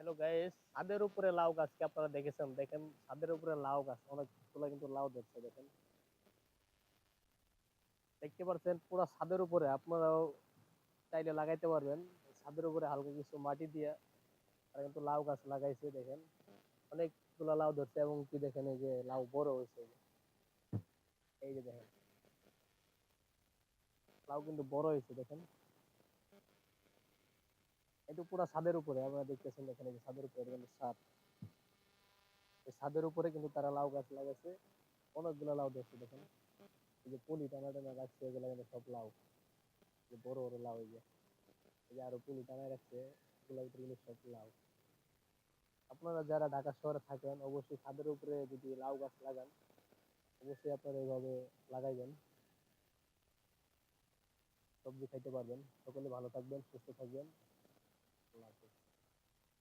Hello guys, ছাদের উপরে লাউ গাছ কি আপনারা দেখেছেন? দেখেন ছাদের উপরে লাউ গাছ অনেকগুলো কিন্তু লাউ ধরছে। দেখেন, দেখতে পাচ্ছেন পুরো ছাদের উপরে আপনারাও চাইলে লাগাইতে পারবেন। ছাদের উপরে হালকা কিছু মাটি দিয়ে তারা কিন্তু লাউ গাছ লাগাইছে। দেখেন অনেকগুলো লাউ ধরছে এবং কি দেখেন এই যে লাউ বড় হয়েছে। এই যে দেখেন লাউ কিন্তু বড় হয়েছে। দেখেন এটা পুরো ছাদের উপরে আপনারা দেখতেছেন। দেখেন এই যে ছাদের উপরে কিন্তু ছাদ, এই ছাদের উপরে কিন্তু তারা লাউ গাছ লাগাইছে। অনেকগুলো লাউ ধরছে। দেখেন এই যে পলি টানা টানা রাখছে, এগুলো কিন্তু সব লাউ, যে বড় বড় লাউ। এই যে আরো পুলি টানায় রাখছে, এগুলোর ভিতরে কিন্তু সব লাউ। আপনারা যারা ঢাকা শহরে থাকেন অবশ্যই ছাদের উপরে যদি লাউ গাছ লাগান, অবশ্যই আপনারা এইভাবে লাগাইবেন, সবজি খাইতে পারবেন। সকলে ভালো থাকবেন, সুস্থ থাকবেন।